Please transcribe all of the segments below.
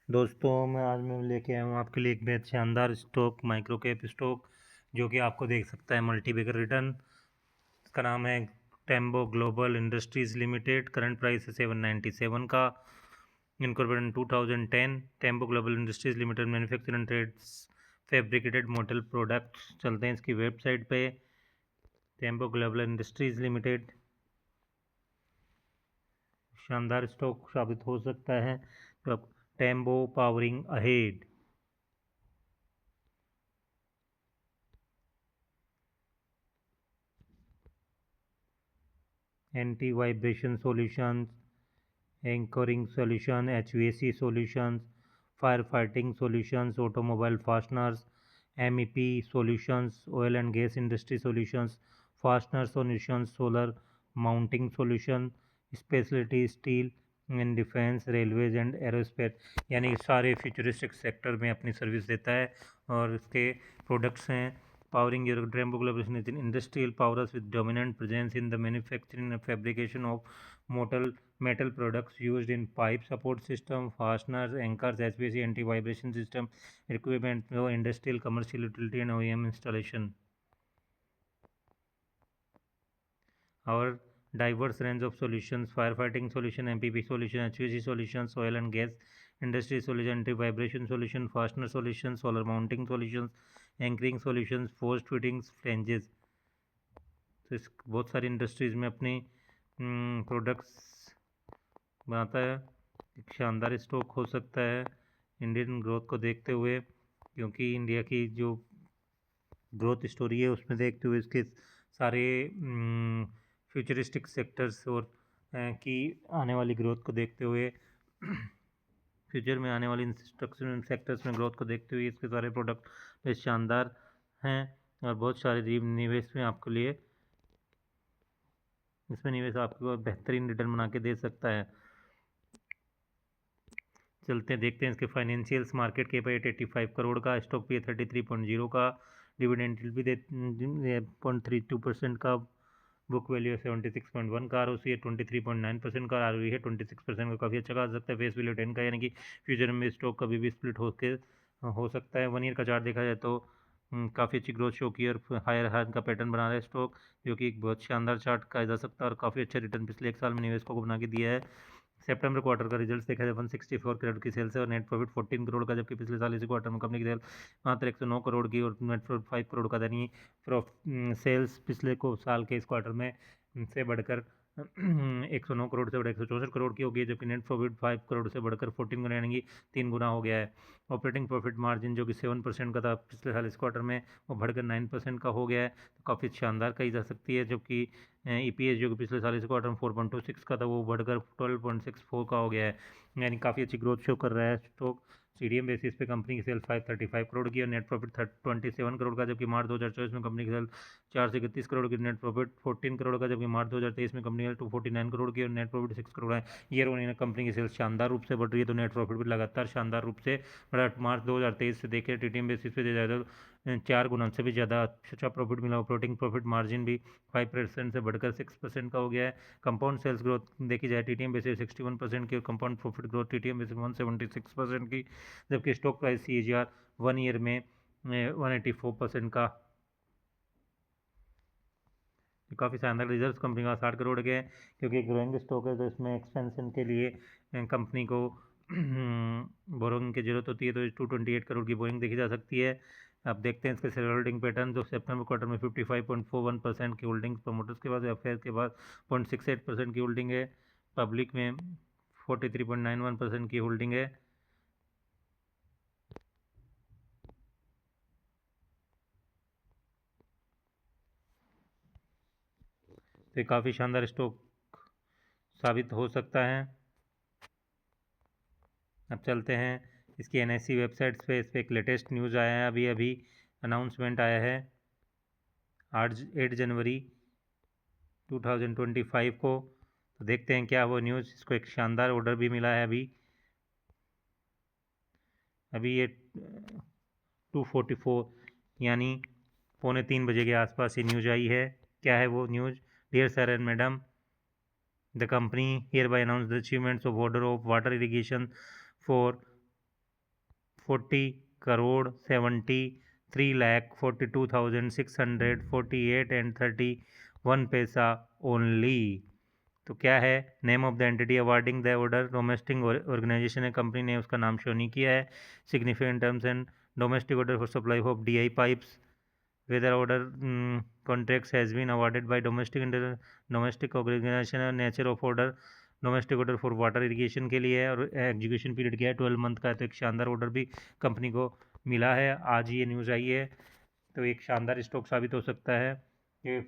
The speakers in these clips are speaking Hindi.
दोस्तों मैं लेके आया हूँ आपके लिए एक बेहद शानदार स्टॉक माइक्रो कैप स्टॉक जो कि आपको देख सकता है मल्टी बिगर रिटर्न। इसका नाम है Tembo global industries limited. Current price है 797 का। Incorporated 2010। Tembo global industries limited manufacture and trades fabricated metal products. चलते हैं इसकी वेबसाइट पे। टेम्बो ग्लोबल इंडस्ट्रीज लिमिटेड शानदार स्टॉक साबित हो सकता है। तो अब Tembo powering ahead. Anti vibration solutions, anchoring solution, HVAC solutions, fire fighting solutions, automobile fasteners, MEP solutions, oil and gas industry solutions, fastener solutions, solar mounting solution, speciality steel and defence, railways and aerospace, यानी सारे फ्यूचरिस्टिक सेक्टर में अपनी सर्विस देता है। और इसके प्रोडक्ट्स हैं powering your Trembo collaboration is in industrial powers with dominant presence in the manufacturing and fabrication of metal products used in pipe support system, fasteners, anchors, HVAC, anti-vibration system, equipment, industrial, commercial, utility and OEM installation. Our diverse range of solutions: firefighting solution, MPP solution, HVAC solutions, oil and gas industry solution, anti-vibration solution, fastener solutions, solar mounting solutions, anchoring solutions, forced fittings, flanges. तो इस बहुत सारी इंडस्ट्रीज़ में अपनी प्रोडक्ट्स बनाता है। एक शानदार स्टॉक हो सकता है इंडियन ग्रोथ को देखते हुए, क्योंकि इंडिया की जो ग्रोथ स्टोरी है उसमें देखते हुए इसके सारे फ्यूचरिस्टिक सेक्टर्स और की आने वाली ग्रोथ को देखते हुए फ्यूचर में आने वाली इंस्ट्रक्शन सेक्टर्स में ग्रोथ को देखते हुए इसके सारे प्रोडक्ट बेहद शानदार हैं और बहुत सारे निवेश में आपके लिए इसमें निवेश आपको बेहतरीन रिटर्न बना के दे सकता है। चलते हैं देखते हैं इसके फाइनेंशियल्स। मार्केट कैप है 85 करोड़ का, स्टॉक भी है 33.0 का, डिविडेंड भी दे 0.32% का, बुक वैल्यू है 76.1 का, ROC है 23.9% का, ROE है 26% का। काफ़ी अच्छा खा सकता है। फेस वैल्यू 10 का, यानी कि फ्यूचर में स्टॉक कभी भी स्प्लिट हो सकता है। 1 ईयर का चार्ट देखा जाए तो काफ़ी अच्छी ग्रोथ शो की और हायर हाई का पैटर्न बना रहा है स्टॉक, जो कि एक बहुत शानदार चार्ट कहा जा सकता है और काफ़ी अच्छा रिटर्न पिछले एक साल में निवेशकों को बना के दिया है। सितंबर क्वार्टर का रिजल्ट देखा जाए 164 करोड़ की सेल्स है और नेट प्रॉफिट 14 करोड़ का, जबकि पिछले साल इसी क्वार्टर में कंपनी की सेल मात्र 109 करोड़ की और नेट प्रॉफिट 5 करोड़ का। यानी सेल्स पिछले को साल के इस क्वार्टर में से बढ़कर 109 करोड़ से बढ़कर 164 करोड़ की होगी, जबकि नेट प्रॉफिट 5 करोड़ से बढ़कर 14 गुना यानी कि 3 गुना हो गया है। ऑपरेटिंग प्रॉफिट मार्जिन जो कि 7% का था पिछले साल इस क्वार्टर में, वो बढ़कर 9% का हो गया है, तो काफ़ी शानदार कही जा सकती है। जबकि EPS जो कि पिछले साल इस क्वार्टर में 4.26 का था, वो बढ़कर 12.64 का हो गया है, यानी काफ़ी अच्छी ग्रोथ शो कर रहा है स्टॉक। CDM बेसिस पे कंपनी की सेल 535 करोड़ की और नेट प्रॉफिट 27 करोड़ का, जबकि मार्च 2024 में कंपनी की सेल 431 करोड़ की, नेट प्रॉफिट 14 करोड़ का, जबकि मार्च 2023 में कंपनी की 249 करोड़ की और नेट प्रॉफिट 6 करोड़ है। ईयर ऑन ईयर कंपनी की सेल्स शानदार रूप से बढ़ रही है, तो नेट प्रॉफिट भी लगातार शानदार रूप से बढ़ा। मार्च 2023 से देखें TTM बेसिस पे देखा जाए तो 4 गुना से भी ज़्यादा अच्छा प्रॉफिट मिला। ऑपरेटिंग प्रॉफिट मार्जिन भी 5% से बढ़कर 6% का हो गया है। कंपाउंड सेल्स ग्रोथ देखी जाए TTM बेसिस 61% की और compound profit growth TTM basis 176% की, जबकि स्टॉक प्राइस CAGR 1 ईयर में 184% का। काफ़ी शानदार रिजल्ट कंपनी का 60 करोड़ के, क्योंकि ग्रोइंग स्टॉक है तो इसमें एक्सपेंशन के लिए कंपनी को बोरोइंग की जरूरत होती है, तो 228 करोड़ की बोरिंग देखी जा सकती है। अब देखते हैं इसके शेयर होल्डिंग पैटर्न। जो सितंबर क्वार्टर में 55.41% की होल्डिंग प्रमोटर्स के पास, अफेयर के पास 0.68% की होल्डिंग है, पब्लिक में 43.91% की होल्डिंग है। तो ये काफ़ी शानदार स्टॉक साबित हो सकता है। अब चलते हैं इसकी NSE वेबसाइट्स पे। इस पर एक लेटेस्ट न्यूज़ आया है, अभी अभी अनाउंसमेंट आया है 8 जनवरी 2025 को। तो देखते हैं क्या वो न्यूज़। इसको एक शानदार ऑर्डर भी मिला है अभी ये 2:44 यानी 2:45 के आसपास ये न्यूज़ आई है। क्या है वो news? Dear sir and madam, the company hereby announce the achievements of order of water irrigation for 40,73,42,648 only. तो क्या है name of the entity awarding the order? Domestic organisation है, कंपनी ने उसका नाम शो नहीं किया है। Significant terms and domestic order for supply of DI pipes, whether order contracts has been awarded by domestic organization, nature of order domestic order for water irrigation के लिए है, और एग्जीक्यूशन पीरियड क्या है 12 मंथ का है। तो एक शानदार ऑर्डर भी कंपनी को मिला है, आज ये न्यूज़ आई है। तो एक शानदार स्टॉक साबित हो सकता है कि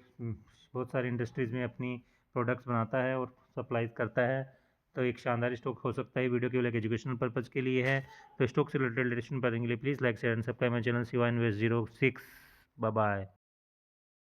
बहुत सारी इंडस्ट्रीज़ में अपनी प्रोडक्ट्स बनाता है और सप्लाई करता है। तो एक शानदार स्टॉक हो सकता है। वीडियो केवल एक एजुकेशनल पर्पज़ के लिए है। तो स्टॉक से रिलेटेड लेटेस्ट पढ़ने के लिए please like share and subscribe my channel Shiva invest 06। Bye bye.